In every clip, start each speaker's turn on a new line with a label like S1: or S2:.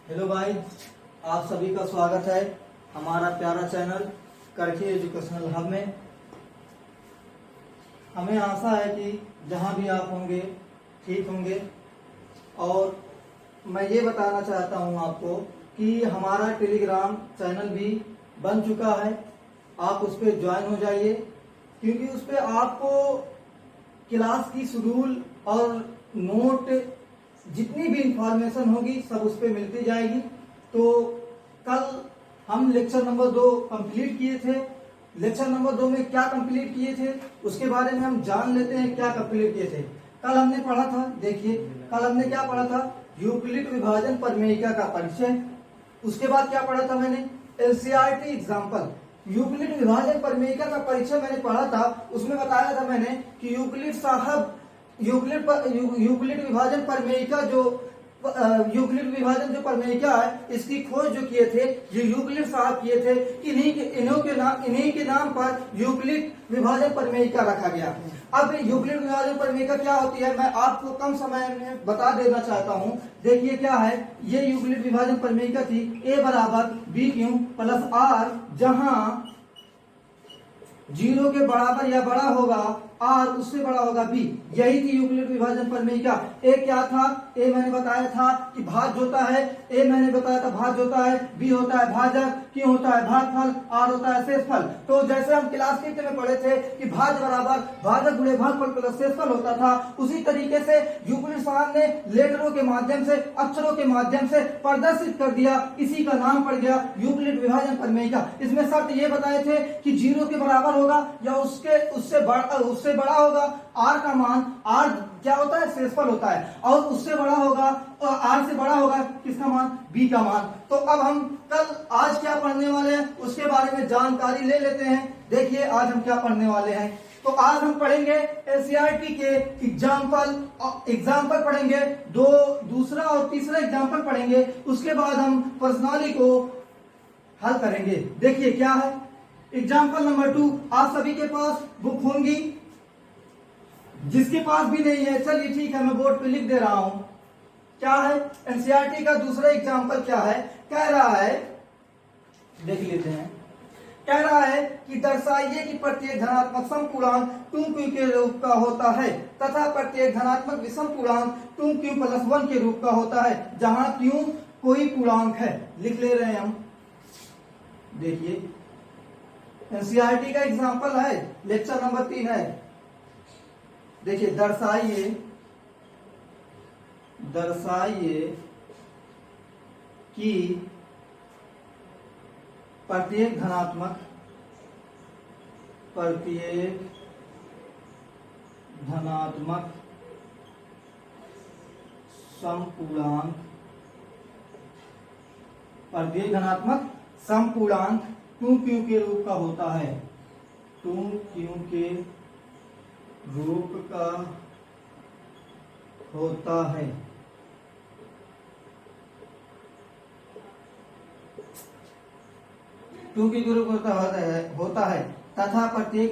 S1: Hello भाई, आप सभी का स्वागत है हमारा प्यारा चैनल करखी एजुकेशनल हब में। हमें आशा है कि जहां भी आप होंगे ठीक होंगे। और मैं ये बताना चाहता हूं आपको कि हमारा टेलीग्राम चैनल भी बन चुका है। आप उस पर ज्वाइन हो जाइए, क्योंकि उस पर आपको क्लास की शेड्यूल और नोट जितनी भी इंफॉर्मेशन होगी सब उस पर मिलती जाएगी। तो कल हम लेक्चर नंबर 2 कंप्लीट किए थे। लेक्चर नंबर 2 में क्या कंप्लीट किए थे उसके बारे में हम जान लेते हैं। क्या कंप्लीट किए थे? कल हमने पढ़ा था, देखिए कल हमने क्या पढ़ा था, यूक्लिड विभाजन प्रमेयिका का परिचय। उसके बाद क्या पढ़ा था मैंने, एनसीईआरटी एग्जाम्पल। यूक्लिड विभाजन प्रमेयिका का परिचय मैंने पढ़ा था। उसमें बताया था मैंने कि यूक्लिड विभाजन प्रमेयिका यूक्लिड विभाजन जो प्रमेयिका है, इसकी खोज जो किए थे ये यूक्लिड साहब किए थे। इन्हीं के नाम पर यूक्लिड विभाजन प्रमेयिका रखा गया। अब यूक्लिड विभाजन प्रमेयिका क्या होती है मैं आपको कम समय में बता देना चाहता हूं। देखिए क्या है, ये यूक्लिड विभाजन प्रमेयिका थी a बराबर बी क्यू प्लस आर, जहां 0 के बराबर या बड़ा होगा r, उससे बड़ा होगा b। यही थी यूक्लिड विभाजन प्रमेयिका। a क्या था? a मैंने बताया था कि भाज्य होता है। a मैंने बताया था भाज्य होता है, b होता है भाजक, q होता है भागफल, r होता है शेषफल। तो जैसे हम क्लास 5 में पढ़े थे कि भाज्य बराबर भाजक गुणे भागफल प्लस शेषफल होता था, उसी तरीके से यूक्लिड साहब ने लेटरों के माध्यम से, अक्षरों के माध्यम से प्रदर्शित कर दिया। इसी का नाम पड़ गया यूक्लिड विभाजन प्रमेयिका। इसमें शर्त ये बताए थे कि 0 के बराबर होगा या उससे बड़ा होगा। r का मान, r क्या होता है? शेषफल होता है। और उससे बड़ा होगा, r से बड़ा होगा किसका मान? b का मान। तो अब हम आज क्या पढ़ने वाले हैं उसके बारे में जानकारी ले लेते हैं। देखिए आज हम क्या पढ़ने वाले हैं। तो आज हम पढ़ेंगे एनसीईआरटी के एग्जाम्पल पढ़ेंगे, दूसरा और तीसरा एग्जाम्पल पढ़ेंगे। उसके बाद हम प्रश्नावली को हल करेंगे। देखिए क्या है, एग्जाम्पल नंबर 2। आप सभी के पास बुक होंगी, जिसके पास भी नहीं है चलिए ठीक है मैं बोर्ड पे लिख दे रहा हूं। क्या है एनसीईआरटी का दूसरा एग्जाम्पल? क्या है कह रहा है, देख लेते हैं। कह रहा है कि दर्शाइए कि प्रत्येक धनात्मक समपूर्णांक 2q के रूप का होता है तथा प्रत्येक धनात्मक विषम पूर्णांक 2q प्लस 1 के रूप का होता है, जहां q कोई पूर्णांक है। लिख ले रहे हैं हम। देखिए एनसीईआरटी का एग्जाम्पल है, लेक्चर नंबर 3 है। देखिए दर्शाइए कि प्रत्येक धनात्मक समपूर्णांक 2q के रूप का होता है। 2q के रूप का होता है। टू की ग्रुप होता है तथा प्रत्येक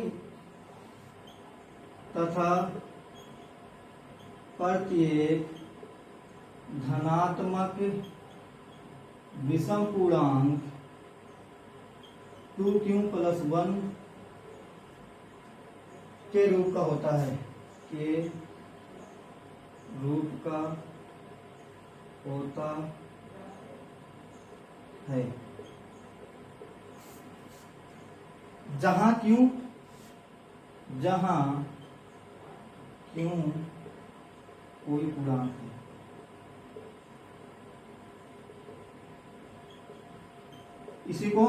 S1: धनात्मक विषम पूर्णांक 2q प्लस 1 के रूप का होता है। के रूप का होता है, जहां क्यों कोई पूर्णांक है। इसी को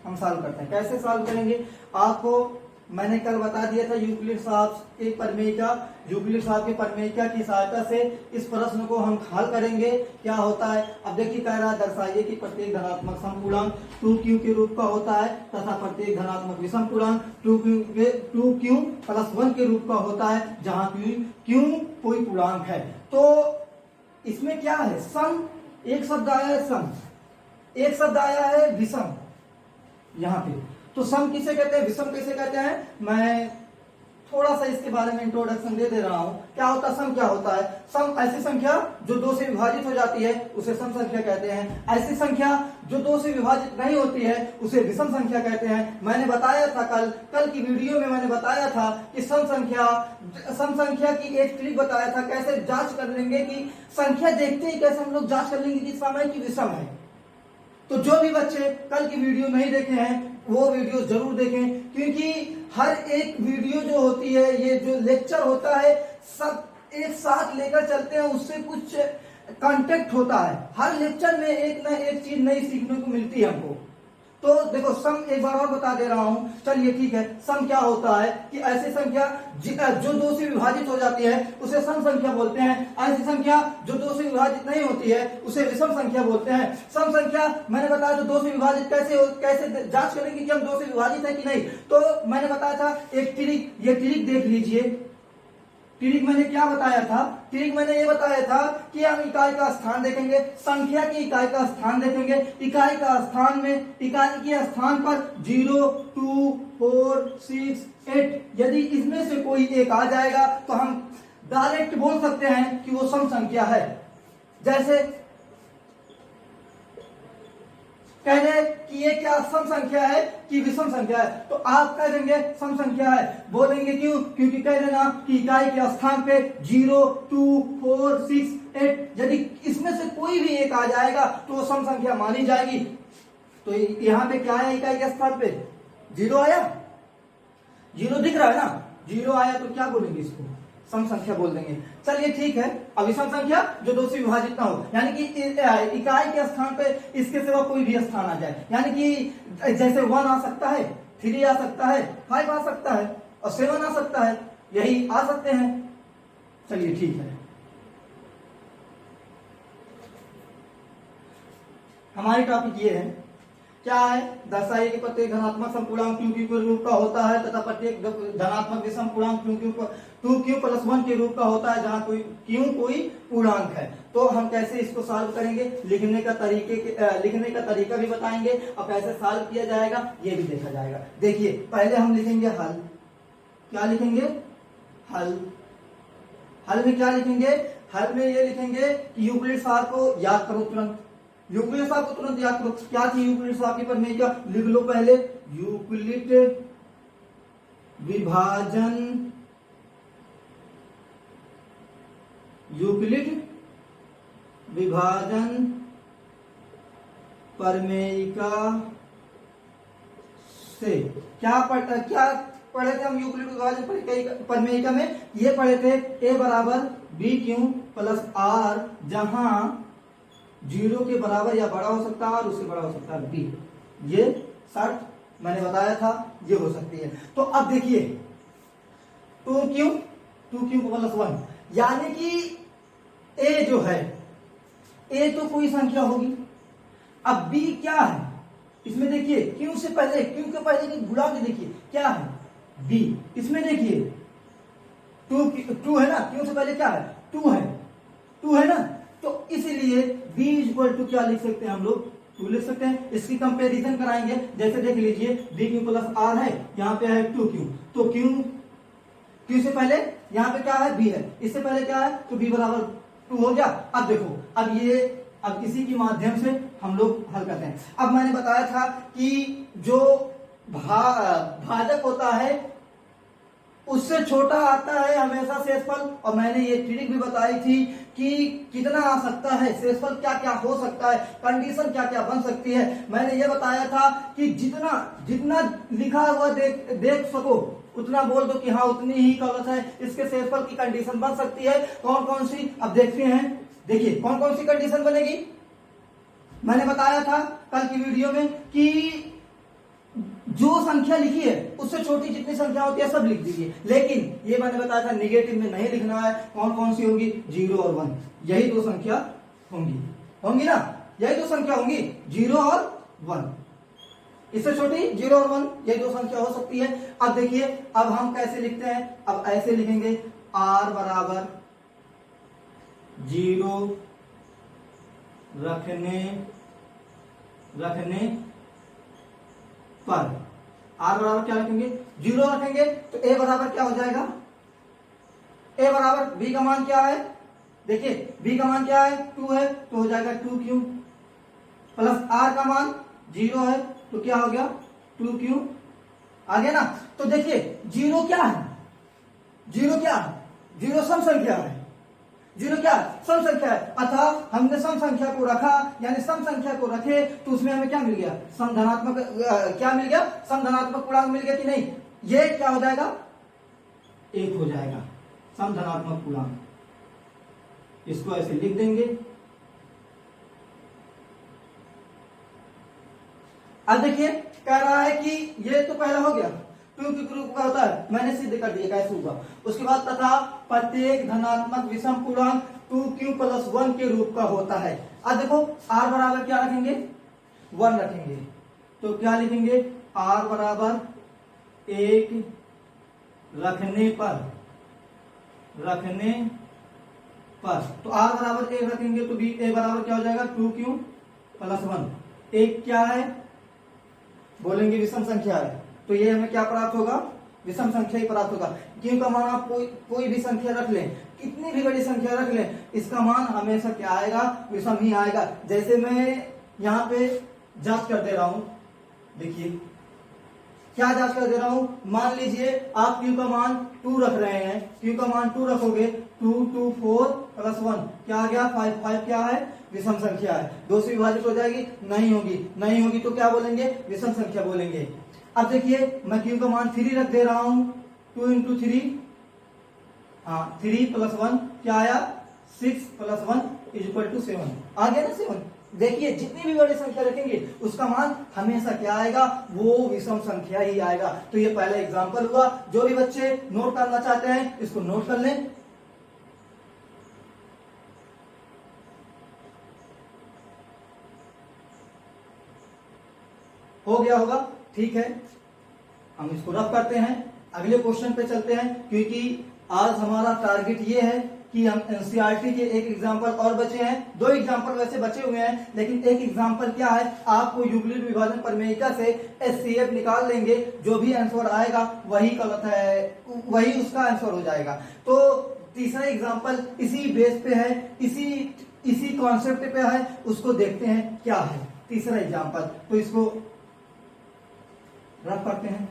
S1: हम सॉल्व करते हैं। कैसे सॉल्व करेंगे आपको मैंने कल बता दिया था। यूक्लिड साहब के प्रमेयिका की सहायता से इस प्रश्न को हम हल करेंगे। क्या होता है अब देखिए, कह रहा है दर्शाइए कि प्रत्येक धनात्मक समपूर्णांक 2q के रूप का होता है तथा प्रत्येक धनात्मक विषम पूर्णांक 2q प्लस 1 के रूप का होता है, जहां q कोई पूर्णांक है। तो इसमें क्या है, सम एक शब्द आया है, सम एक शब्द आया है, विषम यहाँ पे। तो सम किसे कहते हैं, विषम कैसे कहते हैं, मैं थोड़ा सा इसके बारे में इंट्रोडक्शन दे रहा हूं। क्या होता है सम? क्या होता है सम? ऐसी संख्या जो 2 से विभाजित हो जाती है उसे सम संख्या कहते हैं। ऐसी संख्या जो 2 से विभाजित नहीं होती है उसे विषम संख्या कहते हैं। मैंने बताया था कल की वीडियो में मैंने बताया था कि सम संख्या की एक ट्रिक बताया था, कैसे जांच कर लेंगे कि संख्या देखते ही कैसे हम लोग जांच कर लेंगे कि सम है कि विषम है। तो जो भी बच्चे कल की वीडियो नहीं देखे हैं वो वीडियो जरूर देखें, क्योंकि हर एक वीडियो जो होती है, ये जो लेक्चर होता है, सब एक साथ लेकर चलते हैं, उससे कुछ कांटेक्ट होता है। हर लेक्चर में एक ना एक चीज नई सीखने को मिलती है हमको। तो देखो सम एक बार और बता दे रहा हूं, चलिए ठीक है। सम क्या होता है कि ऐसी संख्या जो 2 से विभाजित हो जाती है उसे सम संख्या बोलते हैं। ऐसी संख्या जो 2 से विभाजित नहीं होती है उसे विषम संख्या बोलते हैं। सम संख्या मैंने बताया जो 2 से विभाजित कैसे जांच करेंगे कि हम 2 से विभाजित है कि नहीं। तो मैंने बताया था एक ट्रिक, ये ट्रिक देख लीजिए। ट्रिक मैंने क्या बताया था? ट्रिक मैंने ये बताया था कि हम इकाई का स्थान देखेंगे, संख्या की इकाई का स्थान देखेंगे। इकाई का स्थान में इकाई के स्थान पर 0, 2, 4, 6, 8 यदि इसमें से कोई एक आ जाएगा तो हम डायरेक्ट बोल सकते हैं कि वो सम संख्या है। जैसे कह रहे कि ये क्या सम संख्या है कि विषम संख्या है, तो आप कह देंगे सम संख्या है। बोलेंगे क्यों? क्योंकि कह देना कि इकाई के स्थान पे 0, 2, 4, 6, 8 यदि इसमें से कोई भी एक आ जाएगा तो वो सम संख्या मानी जाएगी। तो यहाँ पे क्या है? इकाई के स्थान पे 0 आया, 0 दिख रहा है ना, 0 आया तो क्या बोलेंगे? इसको सम संख्या बोल देंगे। चलिए ठीक है। अब विषम संख्या जो 2 से विभाजित ना हो, यानी कि इकाई के स्थान पे इसके सिवा कोई भी स्थान आ जाए, यानी कि जैसे 1 आ सकता है, 3 आ सकता है, 5 आ सकता है और 7 आ सकता है, यही आ सकते हैं। चलिए ठीक है। हमारी टॉपिक ये है, क्या है? दर्शाइए कि प्रत्येक धनात्मक समपूर्णांक q के रूप का होता है तथा प्रत्येक धनात्मक विषम पूर्णांक 2q + 1 के रूप का होता है, जहां q कोई पूर्णांक है। तो हम कैसे इसको सॉल्व करेंगे, लिखने का तरीका भी बताएंगे और कैसे सॉल्व किया जाएगा ये भी देखा जाएगा। देखिए पहले हम लिखेंगे हल। क्या लिखेंगे? हल। हल में क्या लिखेंगे? हल में ये लिखेंगे कि यूक्लिड साहब को याद करो तुरंत। यूक्लिड साहब को तुरंत याद करो। क्या थी यूक्लिड साहब की प्रमेय? क्या लिख लो पहले, यूक्लिड विभाजन, यूक्लिड विभाजन प्रमेयिका से क्या पढ़े थे हम? यूक्लिड विभाजन प्रमेयिका में ये पढ़े थे a बराबर BQ + R, जहां 0 के बराबर या बड़ा हो सकता है और उससे बड़ा हो सकता है b। ये शर्त मैंने बताया था, ये हो सकती है। तो अब देखिए 2q + 1, यानी कि a जो है, a तो कोई संख्या होगी। अब b क्या है? इसमें देखिए q के पहले की गुणा के देखिए क्या है? b। इसमें देखिए 2 है ना, q से पहले क्या है? 2 है ना, तो इसलिए b = क्या लिख सकते हैं हम लोग? 2 लिख सकते हैं। इसकी कंपैरिजन कराएंगे। जैसे देख लीजिए BQ + R है, यहाँ पे है 2q, तो q से पहले यहाँ पे क्या है? b है, इससे पहले क्या है? तो b बराबर 2 हो गया। अब देखो, अब इसी के माध्यम से हम लोग हल करते हैं। अब मैंने बताया था कि जो भाजक होता है उससे छोटा आता है हमेशा शेषफल, और मैंने ये ट्रिक भी बताई थी कि कितना आ सकता है शेषफल, क्या क्या हो सकता है, कंडीशन क्या क्या बन सकती है। मैंने ये बताया था कि जितना लिखा हुआ देख सको उतना बोल दो कि हाँ उतनी ही गलत है, इसके शेषफल की कंडीशन बन सकती है। कौन कौन सी? अब देखते हैं। देखिए कौन कौन सी कंडीशन बनेगी। मैंने बताया था कल की वीडियो में कि जो संख्या लिखी है उससे छोटी जितनी संख्या होती है सब लिख दीजिए, लेकिन ये मैंने बताया था निगेटिव में नहीं लिखना है। कौन कौन सी होंगी? 0 और 1, यही 2 संख्या होंगी ना, यही 2 संख्या होंगी, 0 और 1। इससे छोटी 0 और 1, यही 2 संख्या हो सकती है। अब देखिए, अब हम कैसे लिखते हैं? अब ऐसे लिखेंगे, r बराबर 0 रखने पर आर बराबर क्या रखेंगे, 0 रखेंगे तो ए बराबर क्या हो जाएगा, ए बराबर बी का मान क्या है, देखिए बी का मान क्या है 2 है तो हो जाएगा 2q प्लस आर का मान 0 है तो क्या हो गया 2q आ गया ना। तो देखिए 0 क्या है, 0 क्या है, 0 सम संख्या है, 0 क्या है सम संख्या है, अतः हमने सम संख्या को रखा यानी सम संख्या को रखे तो उसमें हमें क्या मिल गया, सम धनात्मक क्या मिल गया, सम धनात्मक पूर्णांक मिल गया कि नहीं, ये क्या हो जाएगा 1 हो जाएगा सम धनात्मक पूर्णांक, इसको ऐसे लिख देंगे। अब देखिए कह रहा है कि ये तो पहला हो गया 2 के रूप का होता है, मैंने सिद्ध कर दिया कैसे होगा। उसके बाद तथा प्रत्येक धनात्मक विषम पूर्णांक 2q प्लस 1 के रूप का होता है। अब देखो r बराबर क्या रखेंगे 1 रखेंगे तो क्या लिखेंगे r बराबर 1 रखने पर तो r बराबर 1 रखेंगे तो b a बराबर क्या हो जाएगा 2q प्लस 1। एक क्या है बोलेंगे विषम संख्या है तो ये हमें क्या प्राप्त होगा, विषम संख्या ही प्राप्त होगा। क्यों का मान आप कोई भी संख्या रख लें, कितनी भी बड़ी संख्या रख लें, इसका मान हमेशा क्या आएगा, विषम ही आएगा। जैसे मैं यहाँ पे जांच कर दे रहा हूं, देखिए क्या जांच कर दे रहा हूं, मान लीजिए आप q का मान 2 रख रहे हैं, q का मान 2 रखोगे 2 2 4 प्लस 1 क्या आ गया 5 5 क्या है विषम संख्या है, 2 से विभाजित हो जाएगी, नहीं होगी तो क्या बोलेंगे विषम संख्या बोलेंगे। अब देखिए मैं q का मान 3 रख दे रहा हूं 2 इंटू 3 हाँ 3 प्लस 1 क्या आया 6 प्लस 1 इज इक्वल टू 7 आ गया ना 7। देखिए जितनी भी बड़ी संख्या रखेंगे उसका मान हमेशा क्या आएगा, वो विषम संख्या ही आएगा। तो ये पहला एग्जांपल हुआ, जो भी बच्चे नोट करना चाहते हैं इसको नोट कर लें। हो गया होगा, ठीक है हम इसको रफ करते हैं, अगले क्वेश्चन पे चलते हैं क्योंकि आज हमारा टारगेट ये है कि हम एनसीईआरटी के एक एग्जाम्पल और बचे हैं, 2 एग्जाम्पल वैसे बचे हुए हैं लेकिन एक एग्जाम्पल क्या है, आपको यूक्लिड विभाजन प्रमेयिका से एचसीएफ निकाल लेंगे, जो भी आंसर आएगा वही गलत है, वही उसका आंसर हो जाएगा। तो तीसरा एग्जाम्पल इसी बेस पे है, इसी कॉन्सेप्ट पे है, उसको देखते हैं क्या है तीसरा एग्जाम्पल। तो इसको रफ करते हैं।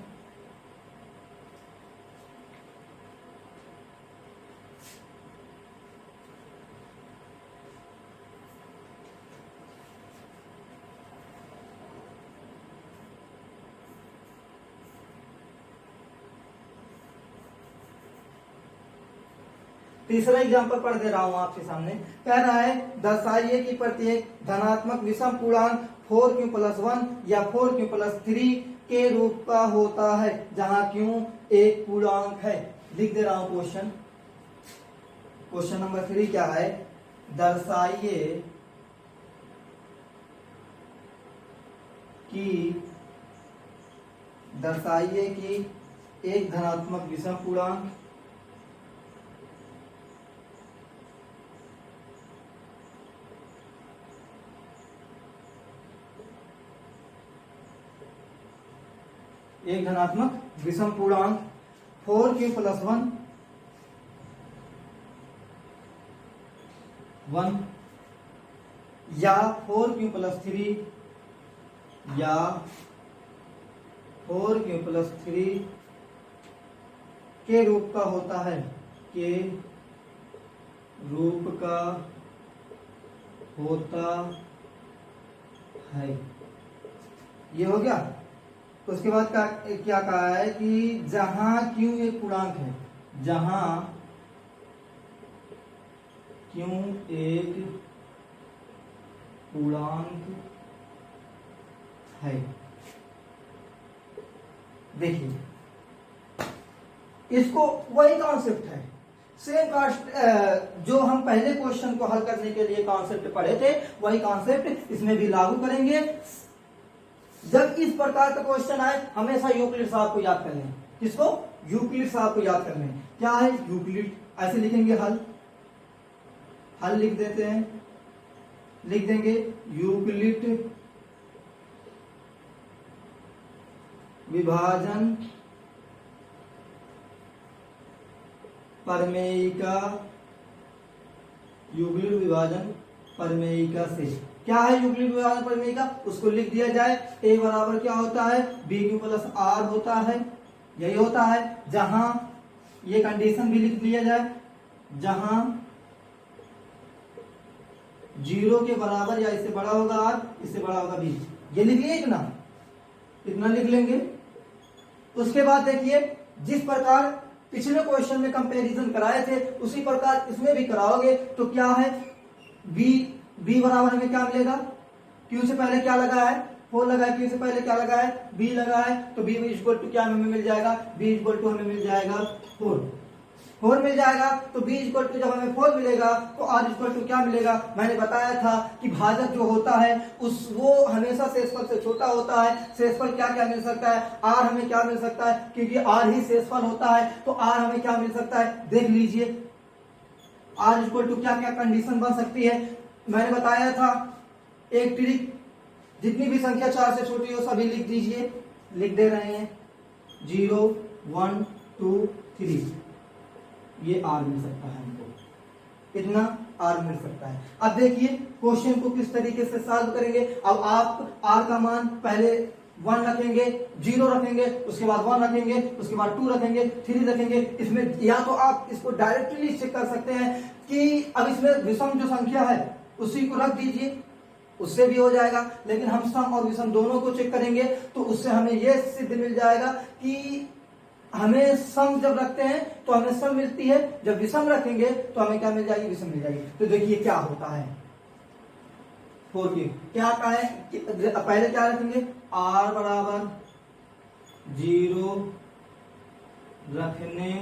S1: तीसरा एग्जाम्पल पढ़ दे रहा हूं आपके सामने, कह रहा है दर्शाइए कि प्रत्येक धनात्मक विषम पूर्णांक 4q प्लस 1 या 4q प्लस 3 के रूप का होता है जहां q एक पूर्णांक है। लिख दे रहा हूं क्वेश्चन, क्वेश्चन नंबर 3 क्या है, दर्शाइए कि एक धनात्मक विषम पूर्णांक एक धनात्मक विषम पूर्णांक 4q प्लस 1 या 4q प्लस 3 या 4q प्लस 3 के रूप का होता है, के रूप का होता है। ये हो गया। उसके बाद क्या कहा है कि जहां q एक पूर्णांक है, जहां q एक पूर्णांक है। देखिए इसको वही कॉन्सेप्ट है, सेम कॉन्सेप्ट जो हम पहले क्वेश्चन को हल करने के लिए कॉन्सेप्ट पढ़े थे, वही कॉन्सेप्ट इसमें भी लागू करेंगे। जब इस प्रकार का क्वेश्चन आए हमेशा यूक्लिड साहब को याद कर लें। किसको? यूक्लिड साहब को याद कर लें। क्या है यूक्लिड? ऐसे लिखेंगे हल लिख देते हैं, लिख देंगे यूक्लिड विभाजन प्रमेयिका, यूक्लिड विभाजन प्रमेयिका से। क्या है यूक्लिड विभाजन प्रमेयिका? उसको लिख दिया जाए। ए बराबर क्या होता है? बी क्यू प्लस आर होता है। यही होता है। जहां ये कंडीशन भी लिख लिया जाए, जहां 0 के बराबर या इससे बड़ा होगा आर, इससे बड़ा होगा बी। ये लिख लिए इतना लिख लेंगे। उसके बाद देखिए, जिस प्रकार पिछले क्वेश्चन में कंपैरिजन कराए थे उसी प्रकार इसमें भी कराओगे तो क्या है, बी बराबर हमें क्या मिलेगा? क्यू से पहले क्या लगा है? 4 लगा है। क्यू से पहले क्या लगा है? बी लगा है। तो बी इक्वल टू क्या हमें मिल जाएगा? बी इक्वल टू हमें मिल जाएगा 4 मिल जाएगा। तो बी इक्वल टू जब हमें 4 मिलेगा तो आर इक्वल टू क्या मिलेगा? मैंने बताया था कि भाजक जो होता है वो हमेशा शेषफल से छोटा होता है। शेषफल क्या क्या मिल सकता है? आर हमें क्या मिल सकता है? क्योंकि आर ही शेषफल होता है तो आर हमें क्या मिल सकता है? देख लीजिए, आर इक्वल टू क्या क्या कंडीशन बन सकती है। मैंने बताया था एक ट्रिक, जितनी भी संख्या 4 से छोटी हो सभी लिख दीजिए। लिख दे रहे हैं 0 1 2 3, ये आर मिल सकता है हमको, इतना आर मिल सकता है। अब देखिए क्वेश्चन को किस तरीके से सॉल्व करेंगे। अब आप आर का मान पहले 1 रखेंगे, 0 रखेंगे, उसके बाद 1 रखेंगे, उसके बाद 2 रखेंगे, 3 रखेंगे। इसमें या तो आप इसको डायरेक्टली चेक कर सकते हैं कि अब इसमें विषम जो संख्या है उसी को रख दीजिए, उससे भी हो जाएगा। लेकिन हम सम और विषम दोनों को चेक करेंगे तो उससे हमें यह सिद्ध मिल जाएगा कि हमें सम जब रखते हैं तो हमें सम मिलती है, जब विषम रखेंगे तो हमें क्या मिल जाएगी? विषम मिल जाएगी। तो देखिए क्या होता है। 4 की क्या कहा है? पहले क्या रखेंगे? आर बराबर 0 रखने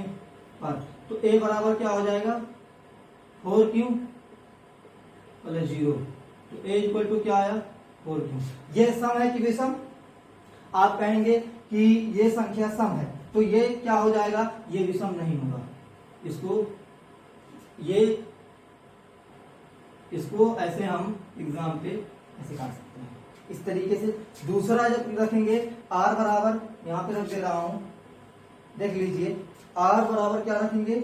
S1: पर तो ए बराबर क्या हो जाएगा? 4 क्यू प्लस 0। तो ए इक्वल टू क्या आया? 4 क्यू। ये सम है कि विषम? आप कहेंगे कि ये संख्या सम है तो ये क्या हो जाएगा? ये विषम नहीं होगा। इसको ऐसे हम एग्जाम पे ऐसे काट सकते हैं इस तरीके से। दूसरा जब रखेंगे आर बराबर, यहां पे रख दे रहा हूं, देख लीजिए। आर बराबर क्या रखेंगे?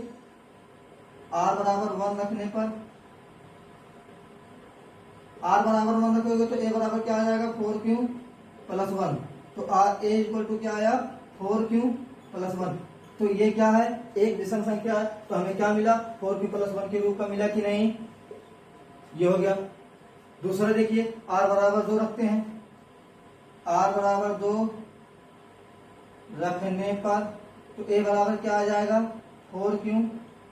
S1: आर बराबर 1 रखने पर, आर बराबर 1 रखोगे तो ए बराबर क्या आ जाएगा? 4 क्यू प्लस 1। तो आर ए इक्वल टू क्या आया? 4 क्यू प्लस 1। तो ये क्या है? एक विषम संख्या है तो हमें क्या मिला? 4 क्यू प्लस 1 के रूप का मिला कि नहीं? ये हो गया। दूसरा देखिए, आर बराबर 2 रखते हैं। आर बराबर 2 रखने पर तो ए बराबर क्या आ जाएगा? 4 क्यू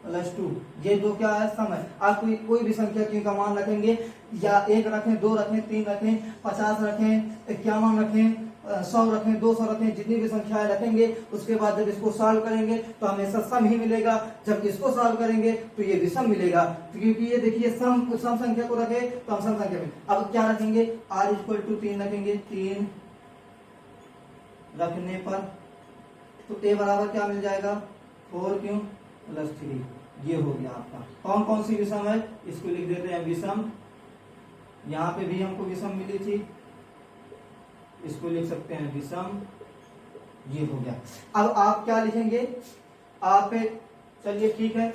S1: प्लस 2। ये दो क्या है? सम है। आप कोई भी संख्या क्यू का मान रखेंगे, या 1 रखें, 2 रखें, 3 रखें, 50 रखें, 51 रखें, 100 रखें, 200 रखें, जितनी भी संख्याएं रखेंगे उसके बाद जब इसको सॉल्व करेंगे तो हमेशा सम ही मिलेगा। जब इसको सॉल्व करेंगे तो ये विषम मिलेगा, क्योंकि ये देखिए सम संख्या को रखे तो हम सम संख्या में। अब क्या रखेंगे? आर इक्वल टू 3 रखेंगे। 3 रखने पर तो ए बराबर क्या मिल जाएगा? 4 क्यू प्लस 3। ये हो गया आपका। कौन कौन सी विषम है इसको लिख देते हैं विषम। यहां पे भी हमको विषम मिली थी, इसको लिख सकते हैं विषम। ये हो गया। अब आप क्या लिखेंगे? आप चलिए ठीक है,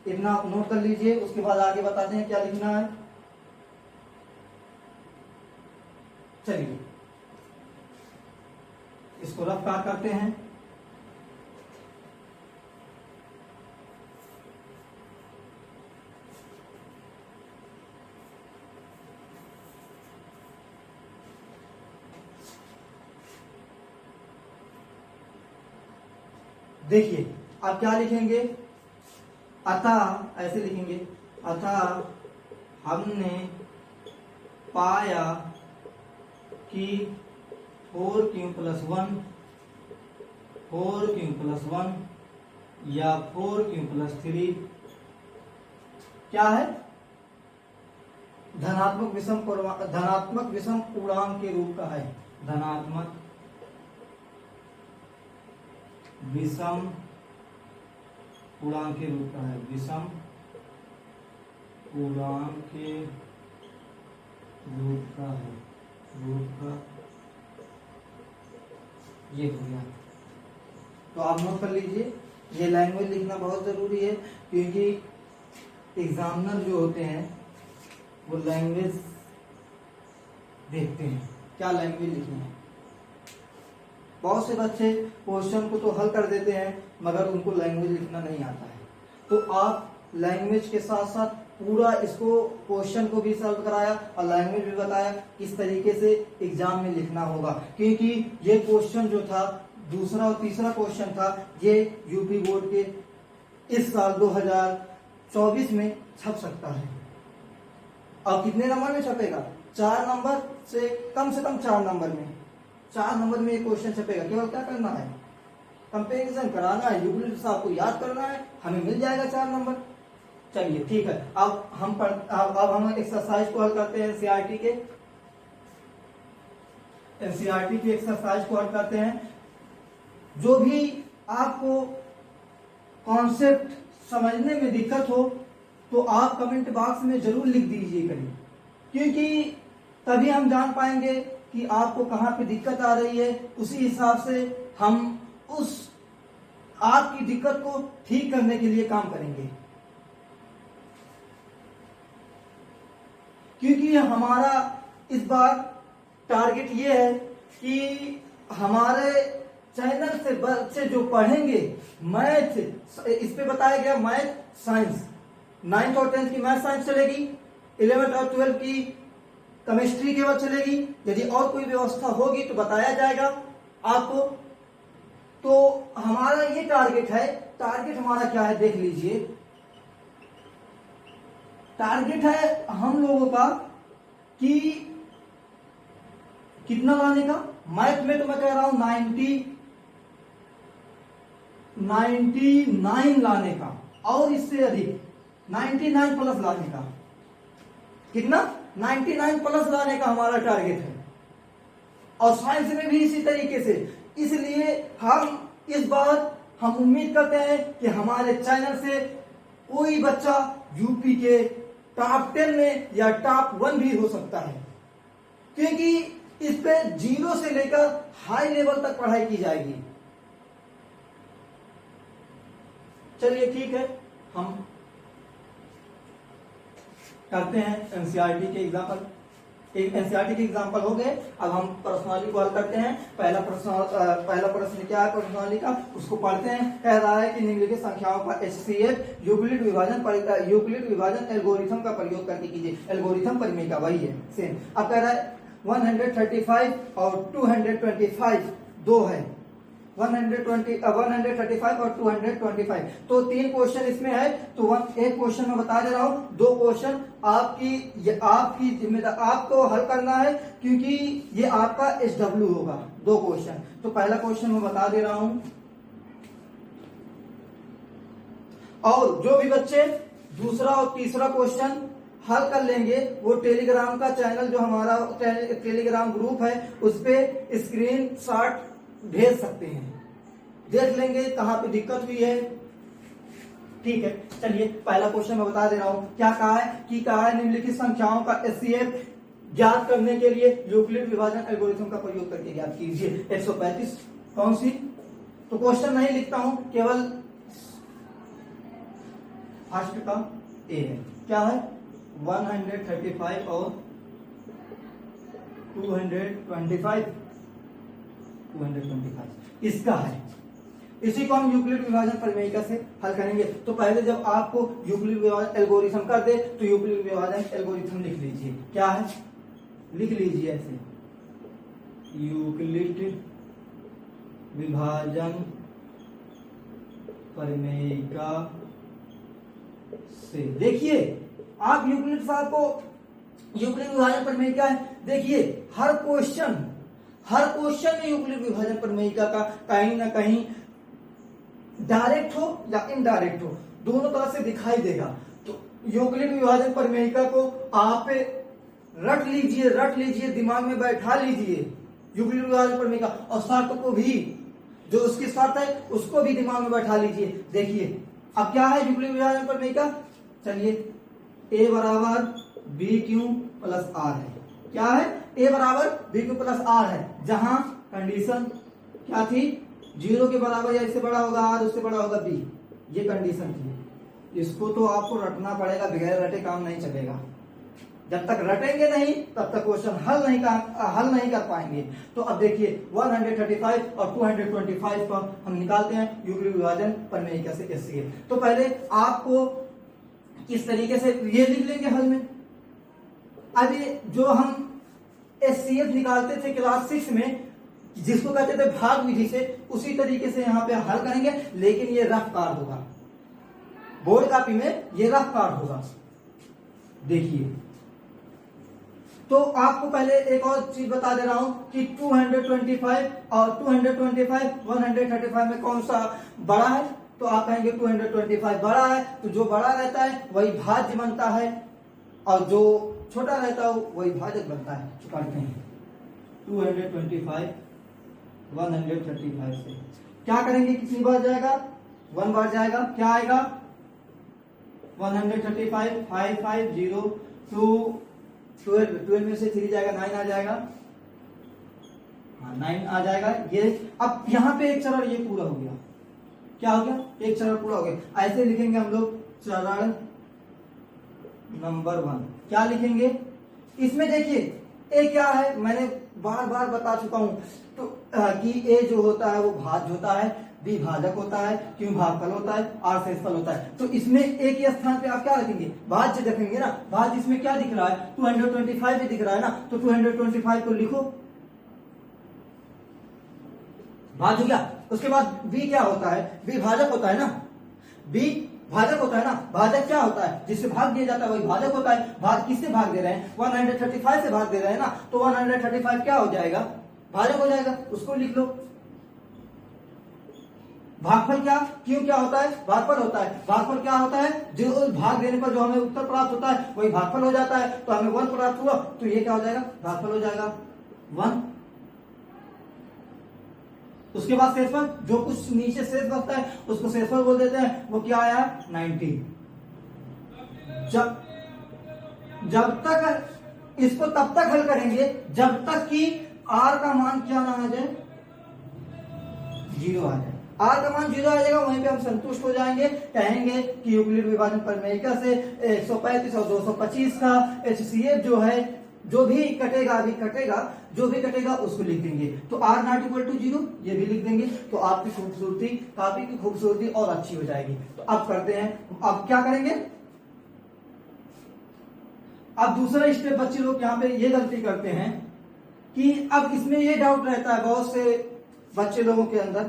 S1: इतना नोट कर लीजिए, उसके बाद आगे बताते हैं क्या लिखना है। चलिए इसको रफ काट करते हैं। देखिए आप क्या लिखेंगे? अतः ऐसे लिखेंगे, अतः हमने पाया कि 4 प्लस 1 या 4 प्लस 3 क्या है? धनात्मक विषम पूर्णांक के रूप का है। धनात्मक विषम पूर्णांक के रूप का है। विषम पूर्णांक के रूप का है। ये हो गया। तो आप नोट कर लीजिए, ये लैंग्वेज लिखना बहुत जरूरी है, क्योंकि एग्जामिनर जो होते हैं वो लैंग्वेज देखते हैं, क्या लैंग्वेज लिखनी है। बहुत से बच्चे क्वेश्चन को तो हल कर देते हैं मगर उनको लैंग्वेज लिखना नहीं आता है। तो आप लैंग्वेज के साथ साथ पूरा इसको क्वेश्चन को भी सॉल्व कराया और लैंग्वेज भी बताया किस तरीके से एग्जाम में लिखना होगा, क्योंकि ये क्वेश्चन जो था दूसरा और तीसरा क्वेश्चन था, ये यूपी बोर्ड के इस साल 2024 में छप सकता है। अब कितने नंबर में छपेगा? 4 नंबर से कम 4 नंबर में, 4 नंबर में ये क्वेश्चन छपेगा। केवल क्या करना है? कंपेरिजन कराना है, यूक्लिड साहब को याद करना है, हमें मिल जाएगा 4 नंबर। चलिए ठीक है, अब हम एक्सरसाइज को हल करते हैं। एनसीईआरटी की एक्सरसाइज को हल करते हैं। जो भी आपको कॉन्सेप्ट समझने में दिक्कत हो तो आप कमेंट बॉक्स में जरूर लिख दीजिए करिए, क्योंकि तभी हम जान पाएंगे कि आपको कहाँ पे दिक्कत आ रही है। उसी हिसाब से हम उस आपकी दिक्कत को ठीक करने के लिए काम करेंगे, क्योंकि हमारा इस बार टारगेट ये है कि हमारे चैनल से बच्चे जो पढ़ेंगे मैथ, इस पे बताया गया मैथ साइंस, 9th और 10th की मैथ साइंस चलेगी, 11th और 12th की केमिस्ट्री केवल चलेगी। यदि और कोई व्यवस्था होगी तो बताया जाएगा आपको। तो हमारा ये टारगेट है। टारगेट हमारा क्या है देख लीजिए। टारगेट है हम लोगों का कि कितना लाने का। मैथ में तो मैं कह रहा हूं 99 लाने का, और इससे अधिक 99 प्लस लाने का। कितना? 99 प्लस लाने का हमारा टारगेट है। और साइंस में भी इसी तरीके से। इसलिए हम इस बार हम उम्मीद करते हैं कि हमारे चैनल से कोई बच्चा यूपी के टॉप 10 में या टॉप 1 भी हो सकता है, क्योंकि इस पे 0 से लेकर हाई लेवल तक पढ़ाई की जाएगी। चलिए ठीक है, हम करते हैं एनसीईआरटी के एग्जाम्पल। एनसीईआरटी के एग्जाम्पल हो गए। अब हम पर्सनाली को हल करते हैं। पहला प्रश्न क्या है पर्सनाली का, उसको पढ़ते हैं। कह रहा है कि निम्नलिखित संख्याओं का HCF यूक्लिड विभाजन एल्गोरिथम का प्रयोग करके कीजिए। एल्गोरिथम परिमेय वही है सेम। अब कह रहा है 135 और 225 दो है। 135 और 225, तो 3 क्वेश्चन इसमें है। तो एक क्वेश्चन मैं बता दे रहा हूं, 2 क्वेश्चन आपकी जिम्मेदारी, आपको हल करना है, क्योंकि ये आपका SW होगा। 2 क्वेश्चन। तो पहला क्वेश्चन मैं बता दे रहा हूं, और जो भी बच्चे दूसरा और तीसरा क्वेश्चन हल कर लेंगे वो टेलीग्राम का चैनल, जो हमारा टेलीग्राम ग्रुप है, उस पे स्क्रीन शॉट भेज सकते हैं, देख लेंगे कहां पे दिक्कत हुई है। ठीक है, चलिए पहला क्वेश्चन मैं बता दे रहा हूं। क्या कहा है निम्नलिखित संख्याओं का HCF ज्ञात करने के लिए यूक्लिड विभाजन एल्गोरिथम का प्रयोग करके ज्ञात कीजिए। 135 कौन सी? तो क्वेश्चन नहीं लिखता हूं, केवल फर्स्ट का ए है। क्या है? 135 और 225 इसका है। इसी को हम यूक्लिड विभाजन परिमेय से हल करेंगे। तो पहले जब आपको यूक्लिड विभाजन एल्गोरिथम कर दे तो यूक्लिड विभाजन एल्गोरिथम लिख लीजिए। क्या है? लिख लीजिए ऐसे, यूक्लिड विभाजन परिमेय से। देखिए आप यूक्लिड साहब को यूक्लिड विभाजन परिमेय क्या है, देखिए हर क्वेश्चन में यूक्लिड विभाजन परिमेय का कहीं ना कहीं डायरेक्ट हो या इनडायरेक्ट हो, दोनों तरह से दिखाई देगा। तो यूक्लिड विभाजन परिमेय को आप रट लीजिए, दिमाग में बैठा लीजिए यूक्लिड विभाजन परिमेय का, और शर्त को भी, जो उसकी शर्त है उसको भी दिमाग में बैठा लीजिए। देखिए अब क्या है यूक्लिड विभाजन परिमेय का, चलिए A बराबर BQ प्लस R है। क्या है? A बराबर BQ प्लस R है, जहां कंडीशन क्या थी, 0 के बराबर या इससे बड़ा होगा आर, उससे बड़ा होगा बी, ये कंडीशन थी। इसको तो आपको रटना पड़ेगा, बगैर रटे काम नहीं चलेगा। जब तक रटेंगे नहीं तब तक क्वेश्चन हल नहीं कर पाएंगे। तो अब देखिए 135 और 225 पर हम निकालते हैं यूक्लिड विभाजन प्रमेय कैसे कैसे। तो पहले आपको किस तरीके से ये लिख लेंगे हल में। अभी जो हम एचसीएफ निकालते थे क्लास 6 में, जिसको कहते थे भाग विधि से, उसी तरीके से यहाँ पे हल करेंगे, लेकिन ये रफ कार्ड होगा, बोर्ड कॉपी में ये रफ कार्ड होगा। देखिए, तो आपको पहले एक और चीज बता दे रहा हूं कि 225 और 225 135 में कौन सा बड़ा है। तो आप कहेंगे 225 बड़ा है, तो जो बड़ा रहता है वही भाज्य बनता है और जो छोटा रहता है वही भाजक बनता है। करते हैं 225 135 से क्या करेंगे, कितनी बार जाएगा, 1 बार जाएगा, क्या आएगा 135 5 5 0 2 12 में से 3 जाएगा, 9 आ जाएगा, हाँ 9 आ जाएगा। ये अब यहाँ पे एक चरण ये पूरा हो गया, क्या हो गया, एक चरण पूरा हो गया। ऐसे लिखेंगे हम लोग चरण नंबर 1, क्या लिखेंगे इसमें। देखिए ए क्या है, मैंने बार बार बता चुका हूं तो कि ए जो होता है वो भाज्य होता है, बी भाजक होता है, क्यों भागफल होता है, आर शेषफल होता है। तो इसमें ए के स्थान पे आप क्या रखेंगे, भाज्य रखेंगे ना। भाज्य इसमें क्या दिख रहा है, 225 भी दिख रहा है ना, तो 225 को लिखो, भाज्य हो गया। उसके बाद बी क्या होता है, बी भाजक होता है ना, बी भाजक होता है ना। भाजक क्या होता है, जिससे भाग दिया जाता है वही भाजक होता है। भाग किससे भाग दे रहे हैं, 135 से भाग दे रहे हैं ना, तो 135 क्या हो जाएगा, भाजक हो जाएगा, उसको लिख लो। भागफल क्या, क्यों क्या होता है, भागफल होता है। भागफल क्या होता है, जो भाग देने पर जो हमें उत्तर प्राप्त होता है वही भागफल हो जाता है। तो हमें 1 प्राप्त हुआ, तो ये क्या हो जाएगा, भागफल हो जाएगा 1। उसके बाद शेषफल, जो कुछ नीचे शेष बचता है उसको शेषफल बोल देते हैं, वो क्या आया 90। जब तक इसको तब तक हल करेंगे जब तक कि आर का मान क्या ना आ जाए, 0 आ जाए। आर का मान 0 आ जाएगा, वहीं पे हम संतुष्ट हो जाएंगे, कहेंगे कि यूक्लिड विभाजन प्रमेय से 135 और 225 का एचसीएफ जो है, जो भी कटेगा अभी कटेगा, जो भी कटेगा उसको लिख देंगे। तो आर नॉट इक्वल टू 0 ये भी लिख देंगे, तो आपकी खूबसूरती, काफी की खूबसूरती और अच्छी हो जाएगी। तो अब करते हैं, अब क्या करेंगे, अब दूसरा स्टेप बच्चे लोग यहाँ पे ये गलती करते हैं कि अब इसमें ये डाउट रहता है बहुत से बच्चे लोगों के अंदर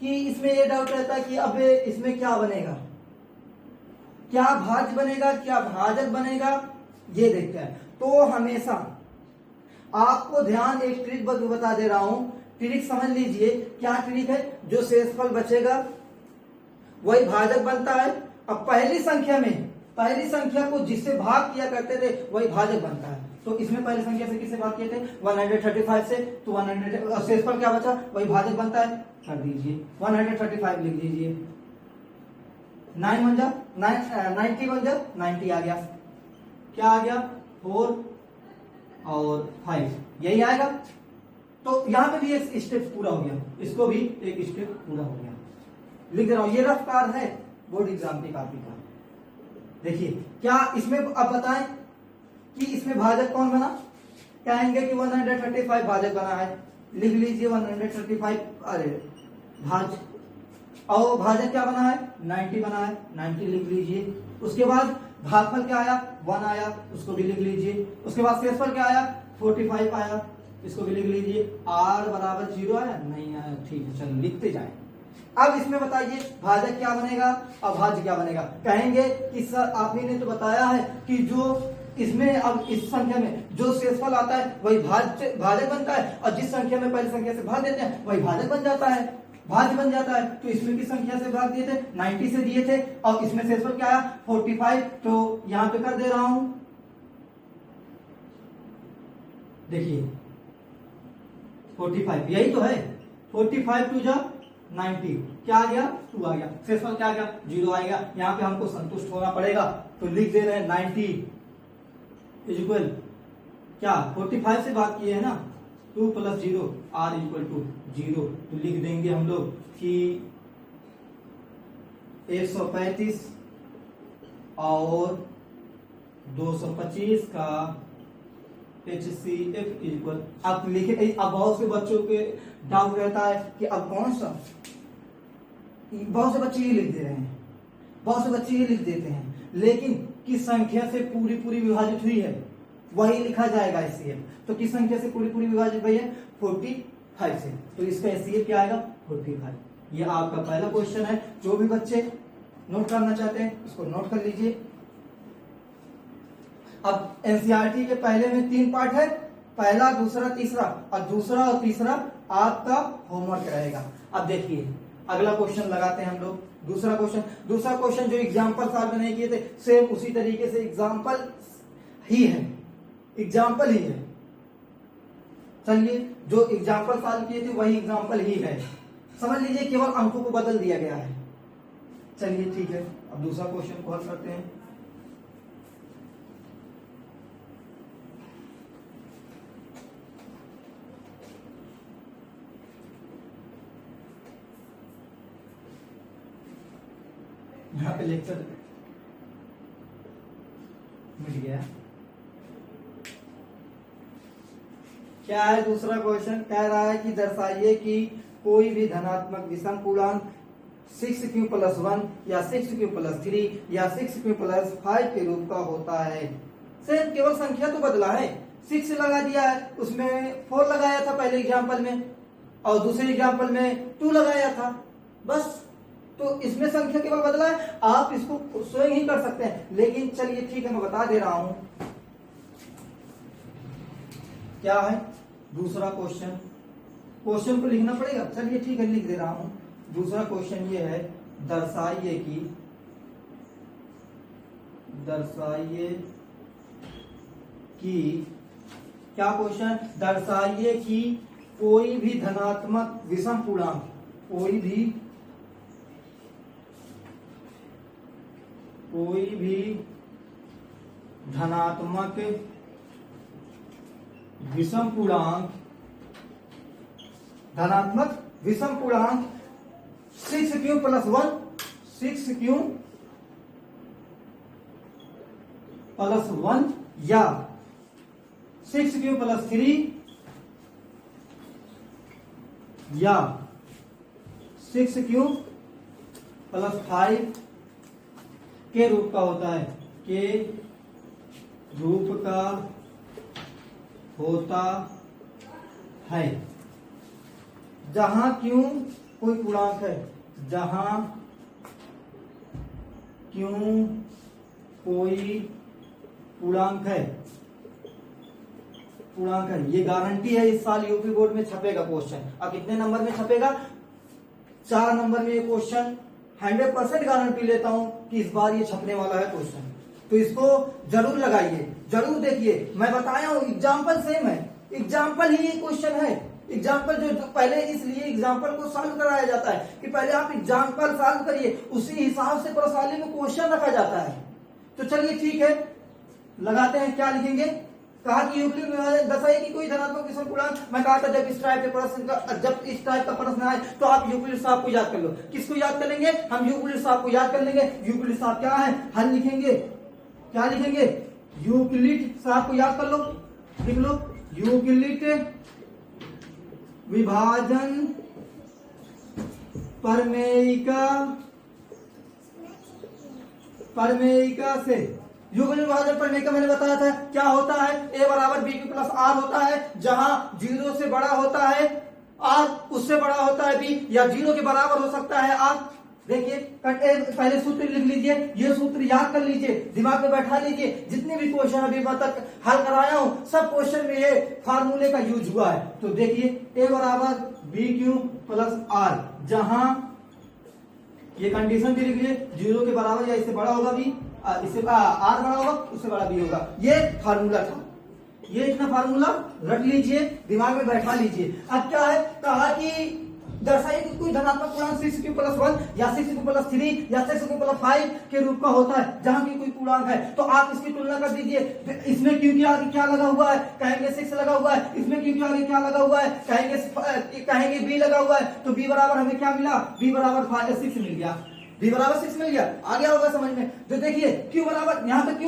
S1: कि इसमें ये डाउट रहता है कि अब इसमें क्या बनेगा, क्या भाज्य बनेगा, क्या भाजक बनेगा, ये देखते हैं। तो हमेशा आपको ध्यान, एक ट्रिक बता दे रहा हूं, ट्रिक समझ लीजिए। क्या ट्रिक है, जो शेषफल बचेगा वही भाजक बनता है। अब पहली संख्या को जिससे भाग किया करते थे वही भाजक बनता है। तो इसमें पहली संख्या से किससे भाग किए थे, 135 से, तो 100 शेषफल क्या बचा, वही भाजक बनता है, कर दीजिए 135 लिख दीजिए। 9 बन जा 90 बन जा, 90 आ गया, क्या आ गया 4 और 5, यही आएगा। तो यहां पे भी एक स्टेप पूरा हो गया, इसको भी एक स्टेप पूरा हो गया, लिख दे रहा हूं। ये रफ कार्ड है बोर्ड एग्जाम की कॉपी का। देखिए क्या इसमें अब बताएं कि इसमें भाजक कौन बना, कहेंगे कि 135 भाजक बना है, लिख लीजिए 135, अरे भाज, और भाजक क्या बना है 90 बना है, 90 लिख लीजिए। उसके बाद भागफल क्या आया 1 आया, उसको भी लिख लीजिए। उसके बाद शेषफल क्या आया 45 आया, इसको भी लिख लीजिए। r बराबर 0 आया, नहीं आया, ठीक है, चलो लिखते जाए। अब इसमें बताइए भाजक क्या बनेगा, अभाज्य क्या बनेगा। कहेंगे कि सर आपने ने तो बताया है कि जो इसमें, अब इस संख्या में जो शेषफल आता है वही भाजक बनता है, और जिस संख्या में पहली संख्या से भाग देते हैं वही भाजक बन जाता है, भाज्य बन जाता है। तो इसमें किस संख्या से भाग दिए थे, 90 से दिए थे, और इसमें शेषफल क्या आया 45। तो यहां पे कर दे रहा हूं, देखिए 45, यही तो है, 45 टू जा 90, क्या आ गया 2 आ गया, शेषफल क्या आ गया 0 आएगा। यहां पे हमको संतुष्ट होना पड़ेगा, तो लिख दे रहे हैं 90 इज इक्वल क्या 45 से भाग किए है ना, 2 प्लस 0 r इक्वल टू 0। तो लिख देंगे हम लोग कि 135 और 225 का HCF इक्वल। अब लिखे, अब बहुत से बच्चों के डाउट रहता है कि अब कौन सा, बहुत से बच्चे ये लिख दे रहे हैं, बहुत से बच्चे ये लिख देते हैं, लेकिन किस संख्या से पूरी पूरी विभाजित हुई है वही लिखा जाएगा HCF। तो किस संख्या से पूरी पूरी विभाजित हुई है? 45 से। तो इसका HCF क्या आएगा? 45। ये आपका पहला क्वेश्चन है। जो भी बच्चे नोट करना चाहते हैं उसको नोट कर लीजिए। अब एनसीईआरटी के पहले में 3 पार्ट है, पहला, दूसरा, तीसरा, और दूसरा और तीसरा आपका होमवर्क रहेगा। अब देखिए अगला क्वेश्चन लगाते हैं हम लोग। दूसरा क्वेश्चन जो एग्जाम्पल सॉल्व नहीं किए थे, सेम उसी तरीके से एग्जाम्पल ही है। चलिए, जो एग्जाम्पल सॉल्व किए थे वही एग्जाम्पल ही है, समझ लीजिए, केवल अंकों को बदल दिया गया है। चलिए ठीक है, अब दूसरा क्वेश्चन को हल करते हैं। यहाँ पे लेक्चर मिल गया। क्या है दूसरा क्वेश्चन? कह रहा है कि दर्शाइए कि कोई भी धनात्मक विषम पूर्णांक 6q + 1 या 6q + 3 या 6q + 5 के रूप का होता है। सिर्फ केवल संख्या तो बदला है, 6 लगा दिया है, उसमें 4 लगाया था पहले एग्जाम्पल में, और दूसरे एग्जाम्पल में 2 लगाया था, बस। तो इसमें संख्या केवल बदला है, आप इसको स्वयं ही कर सकते हैं। लेकिन चलिए ठीक है, मैं बता दे रहा हूं क्या है दूसरा क्वेश्चन को लिखना पड़ेगा। चलिए ठीक है, लिख दे रहा हूं। दूसरा क्वेश्चन ये है, दर्शाइए कि क्या क्वेश्चन? दर्शाइए कि कोई भी धनात्मक विषम पूर्णांक, कोई भी धनात्मक विषम पूर्णांक 6q + 1 6q + 1 या 6q + 3 या 6q + 5 के रूप का होता है, के रूप का होता है। जहां क्यों कोई पूर्णांक है, जहां क्यों कोई पूर्णांक है, ये गारंटी है इस साल यूपी बोर्ड में छपेगा क्वेश्चन। अब कितने नंबर में छपेगा? 4 नंबर में ये क्वेश्चन 100% गारंटी लेता हूं कि इस बार ये छपने वाला है क्वेश्चन। तो इसको जरूर लगाइए, जरूर देखिए। मैं बताया हूं एग्जाम्पल सेम है, एग्जाम्पल ही ये क्वेश्चन है। एग्जाम्पल जो पहले इसलिए एग्जाम्पल को सॉल्व कराया जाता है कि पहले आप एग्जाम्पल सॉल्व करिए, उसी हिसाब से प्रश्नावली में क्वेश्चन रखा जाता है। तो चलिए ठीक है, लगाते हैं। क्या लिखेंगे? कहा कि यूक्लिड विभाजन दर्शाइए कि कोई धनात्मक विषम पूर्णांक। मैं कहा था जब इस टाइप का प्रश्न आए तो आप यूक्लिड साहब को याद कर लो। किसको याद कर लेंगे? हम यूक्लिड साहब को याद कर लेंगे। यूक्लिड साहब क्या है? हल लिखेंगे। क्या लिखेंगे? यूक्लिड साहब को याद कर लो, लिख लो। यूक्लिड विभाजन प्रमेयिका से, यूक्लिड विभाजन प्रमेयिका मैंने बताया था क्या होता है? a = bq + r होता है, जहां 0 से बड़ा होता है r, उससे बड़ा होता है b, या 0 के बराबर हो सकता है r। देखिए पहले सूत्र लिख लीजिए, ये सूत्र याद कर लीजिए, दिमाग में बैठा लीजिए। जितने भी क्वेश्चन अभी तक हल कराया हूं सब क्वेश्चन में ये फार्मूले का यूज हुआ है। तो देखिए a = bq + r, जहां ये कंडीशन भी लिख लीजिए, 0 के बराबर या इससे बड़ा होगा b, इससे r बड़ा होगा, उससे बड़ा b होगा। ये फार्मूला था, ये इतना फार्मूला रट लीजिए, दिमाग में बैठा लीजिए। अब क्या है? कहा कि दर्शाइए कि कोई धनात्मक पूर्णांक 6q प्लस 1 या 6q प्लस 3 या 6q प्लस 5 के रूप का होता है जहां की कोई पूर्णांक है। तो आप इसकी तुलना कर दीजिए, इसमें q के आगे क्या लगा हुआ है, कहेंगे 6 लगा हुआ है, इसमें q के आगे क्या लगा हुआ है, कहेंगे b लगा हुआ है। तो b बराबर हमें क्या मिला, b बराबर 6 मिल गया, b बराबर 6 मिल गया। आ गया होगा समझ में। तो देखिए q बराबर, यहाँ पे q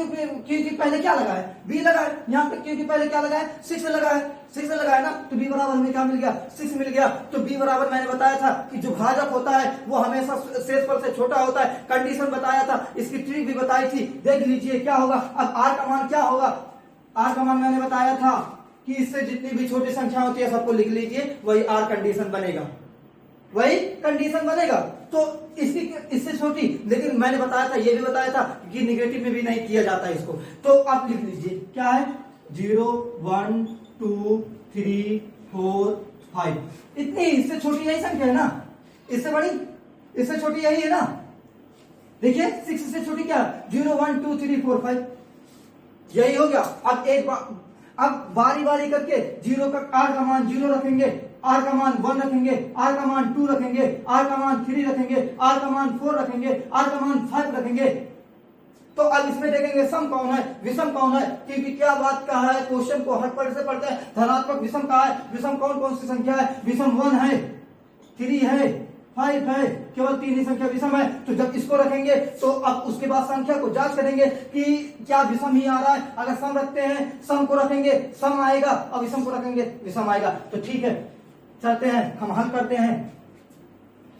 S1: के पहले क्या लगा है, b लगा है, यहाँ पे q के पहले क्या लगा है, 6 लगा है, 6 लगा है ना। तो b बराबर हमें क्या मिल गया, 6 मिल गया। तो b बराबर मैंने बताया था कि जो भाजक होता है वो हमेशा शेषफल से छोटा होता है, कंडीशन बताया था, इसकी ट्रिक भी बताई थी, देख लीजिए क्या होगा। अब r का मान क्या होगा, r का मान मैंने बताया था कि इससे जितनी भी छोटी संख्या होती है सबको लिख लीजिए, वही r कंडीशन बनेगा, वही कंडीशन बनेगा। तो इसकी इससे छोटी, लेकिन मैंने बताया था, ये भी बताया था कि निगेटिव में भी नहीं किया जाता इसको। तो आप लिख लीजिए क्या है, 0 1 2 3 4 5, इतनी, इससे छोटी यही संख्या है ना, इससे बड़ी, इससे छोटी यही है ना। देखिए 6 से छोटी क्या, 0 1 2 3 4 5, यही हो गया। अब बारी बारी करके 0 का r का मान 0 रखेंगे, r का मान 1 रखेंगे, r का मान 2 रखेंगे, r का मान 3 रखेंगे, r का मान 4 रखेंगे, r का मान 5 रखेंगे। तो अब इसमें देखेंगे सम कौन है, विषम कौन है, क्योंकि क्या बात कहा है, क्वेश्चन को हर पढ़ से पढ़ते हैं, धनात्मक विषम कहा है, विषम कौन कौन सी संख्या है, विषम 1 है, 3 है, 5 है, केवल 3 ही संख्या विषम है। तो जब इसको रखेंगे तो अब उसके बाद संख्या को जांच करेंगे कि क्या विषम ही आ रहा है। अगर सम रखते हैं, सम को रखेंगे सम आएगा, और विषम को रखेंगे विषम आएगा। तो ठीक है, चलते हैं हम हल करते हैं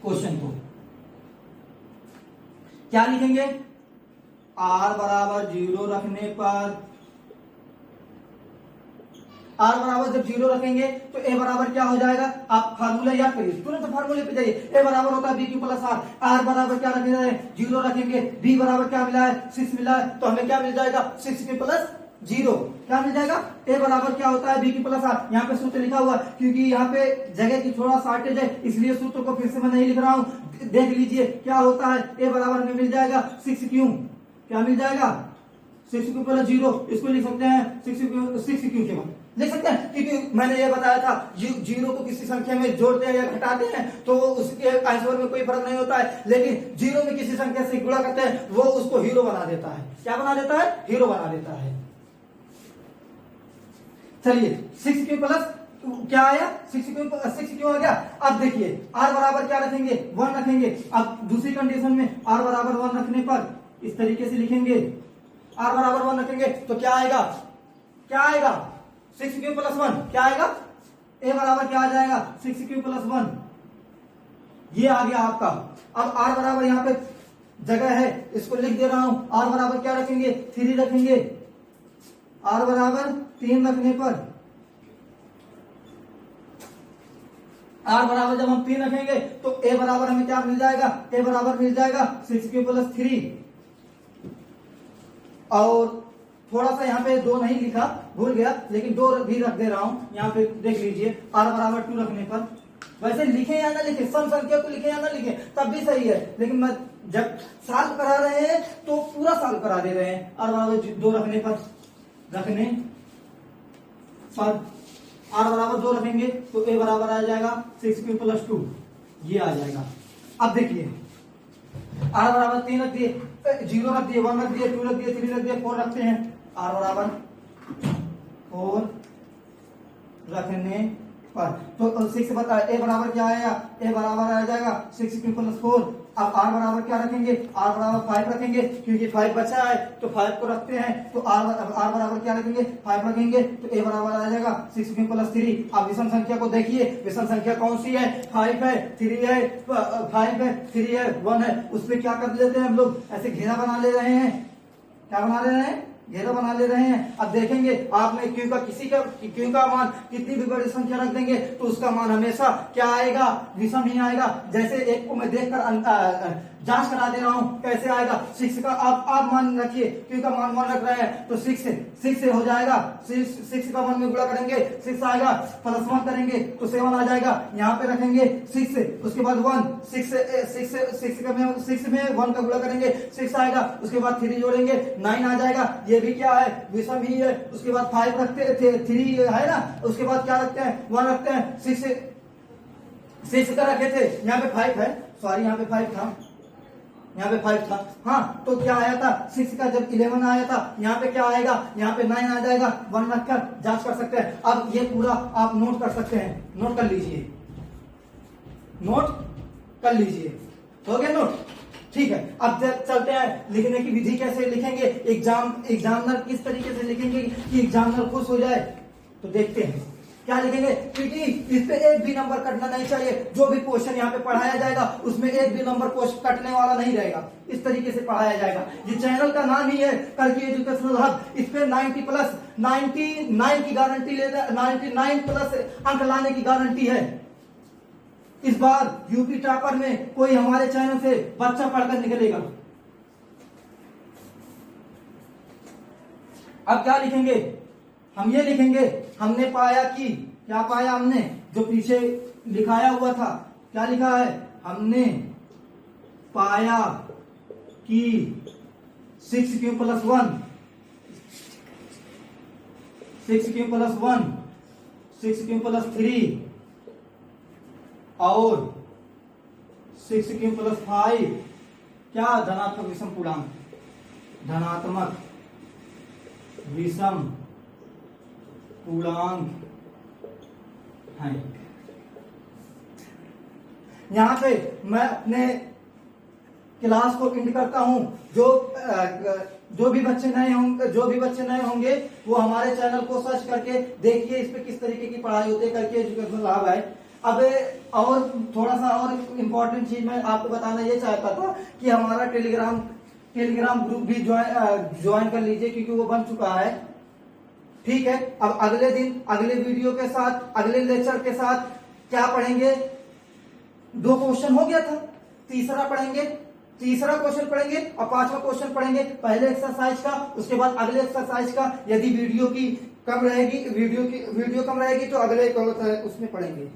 S1: क्वेश्चन को। क्या लिखेंगे, r बराबर 0 रखने पर, r बराबर जब 0 रखेंगे तो a बराबर क्या हो जाएगा, आप फार्मूला याद करिए, तुरंत फार्मूले पे जाइए। a बराबर होता है b Q plus r, r बराबर क्या रखेंगे, 0 रखेंगे, b बराबर क्या मिला है, 6 मिला है, तो हमें क्या मिल जाएगा, 6 क्यू प्लस 0, क्या मिल जाएगा, a बराबर क्या होता है, b क्यू प्लस r। यहाँ पे सूत्र लिखा हुआ, क्योंकि यहाँ पे जगह की थोड़ा शॉर्टेज है, इसलिए सूत्र को फिर से मैं नहीं लिख रहा हूँ, देख लीजिए क्या होता है। a बराबर में मिल जाएगा 6q, क्या मिल जाएगा, 6q प्लस 0, इसको लिख सकते हैं 6q के बाद लिख सकते हैं, क्योंकि मैंने ये बताया था 0 को किसी संख्या में जोड़ते हैं या घटाते हैं तो उसके आंसर में कोई फर्क नहीं होता है, लेकिन 0 में किसी संख्या से गुणा करते हैं वो उसको हीरो बना देता है। क्या बना देता है, हीरो बना देता है। चलिए 6q प्लस क्या आया, 6q आ गया। अब देखिए r बराबर क्या रखेंगे, 1 रखेंगे। अब दूसरी कंडीशन में r बराबर 1 रखने पर इस तरीके से लिखेंगे, r बराबर 1 रखेंगे तो क्या आएगा, क्या आएगा, 6q प्लस 1, क्या आएगा, a बराबर क्या आ जाएगा, 6q प्लस 1, ये आ गया आपका। अब r बराबर यहाँ पे जगह है, इसको लिख दे रहा हूं, r बराबर क्या रखेंगे, 3 रखेंगे, r बराबर 3 रखने पर, r बराबर जब हम 3 रखेंगे तो a बराबर हमें क्या मिल जाएगा, a बराबर मिल जाएगा 6q प्लस 3, और थोड़ा सा यहाँ पे 2 नहीं लिखा, भूल गया, लेकिन 2 भी रख दे रहा हूं यहाँ पे, देख लीजिए r बराबर 2 रखने पर। वैसे लिखे या ना लिखे, सम संख्या को लिखे या ना लिखे तब भी सही है, लेकिन मैं जब साल करा रहे हैं तो पूरा साल करा दे रहे हैं। r बराबर 2 रखने पर, r बराबर 2 रखेंगे तो a बराबर आ जाएगा 6q प्लस 2, ये आ जाएगा। अब देखिए r बराबर 3 रख दिए, 0 रख दिए, 1 रख दिए, 2 रख दिए, 3 रख दिए, 4 रखते हैं, r बराबर 4 रखने पर तो 6 बता, a बराबर क्या आएगा, a बराबर आ जाएगा 6q प्लस 4। अब r बराबर क्या रखेंगे, r बराबर 5 रखेंगे, क्योंकि 5 बचा है तो 5 को रखते हैं, तो r बराबर क्या रखेंगे, 5 रखेंगे, तो a बराबर आ जाएगा 6q प्लस 3। अब विषम संख्या को देखिए, विषम संख्या कौन सी है, 5 है, 3 है, 5 है, 3 है, 1 है, उस पर क्या कर लेते हैं हम लोग, ऐसे घेरा बना ले रहे हैं, क्या बना ले रहे हैं, घेरा बना ले रहे हैं। अब देखेंगे आपने क्यू का मान कितनी भी बड़ी संख्या रख देंगे तो उसका मान हमेशा क्या आएगा, विषम ही आएगा। जैसे एक को मैं देखकर जांच करा दे रहा हूं, कैसे आएगा, 6 का आप मान रखिए, क्यू का मान 1 रख रहे हैं तो 6 से हो जाएगा, 6 का मान में गुणा करेंगे 6 आएगा, प्लस 1 करेंगे तो 7 आ जाएगा, यहाँ पे रखेंगे 6, उसके बाद 1, 6 में 1 का गुणा करेंगे 6 आएगा, उसके बाद 3 जोड़ेंगे 9 आ जाएगा, ये भी क्या है, विषम ही है। उसके बाद 5 रखते थे, 3 है ना, उसके बाद क्या रखते हैं, 1 रखते हैं, 6 का रखे थे, यहाँ पे 5 है, सॉरी यहाँ पे 5 था, यहाँ पे 5 था। हाँ, तो क्या आया था 6 का जब 11 आया था, यहाँ पे क्या आएगा, यहाँ पे 9 आ जाएगा, 1 रखकर जांच कर सकते हैं। अब ये पूरा आप नोट कर सकते हैं, नोट कर लीजिए, नोट कर लीजिए, हो गया नोट, ठीक है। अब चलते हैं लिखने की विधि, कैसे लिखेंगे, एग्जामिनर किस तरीके से लिखेंगे कि एग्जामिनर खुश हो जाए, तो देखते हैं क्या लिखेंगे। पीटी इस पे एक भी नंबर कटना नहीं चाहिए, जो भी क्वेश्चन यहाँ पे पढ़ाया जाएगा उसमें एक भी नंबर क्वेश्चन कटने वाला नहीं रहेगा, इस तरीके से पढ़ाया जाएगा। ये चैनल का नाम ही है कल की एजुकेशनल हब, इस पे 90 प्लस 99 की गारंटी लेना, 99 प्लस अंक लाने की गारंटी है। इस बार यूपी टॉपर में कोई हमारे चैनल से बच्चा पढ़कर निकलेगा। अब क्या लिखेंगे, हम ये लिखेंगे, हमने पाया कि, क्या पाया हमने, जो पीछे लिखाया हुआ था क्या लिखा है, हमने पाया कि 6 Q plus 1, 6 Q plus 1, 6 Q plus 3 और 6 क्यू प्लस 5 क्या धनात्मक विषम पूर्णांक, धनात्मक विषम पूर्णांक है। यहां पे मैं अपने क्लास को एंड करता हूं। जो भी बच्चे नए होंगे वो हमारे चैनल को सर्च करके देखिए, इस पे किस तरीके की पढ़ाई होती है, करके एजुकेशनल हब है। अब और थोड़ा सा और इम्पोर्टेंट चीज मैं आपको बताना ये चाहता था कि हमारा टेलीग्राम ग्रुप भी ज्वाइन कर लीजिए, क्योंकि वो बन चुका है, ठीक है। अब अगले दिन अगले वीडियो के साथ, अगले लेक्चर के साथ क्या पढ़ेंगे, 2 क्वेश्चन हो गया था, तीसरा क्वेश्चन पढ़ेंगे और 5वां क्वेश्चन पढ़ेंगे पहले एक्सरसाइज का, उसके बाद अगले एक्सरसाइज का। यदि वीडियो कम रहेगी तो अगले उसमें पढ़ेंगे।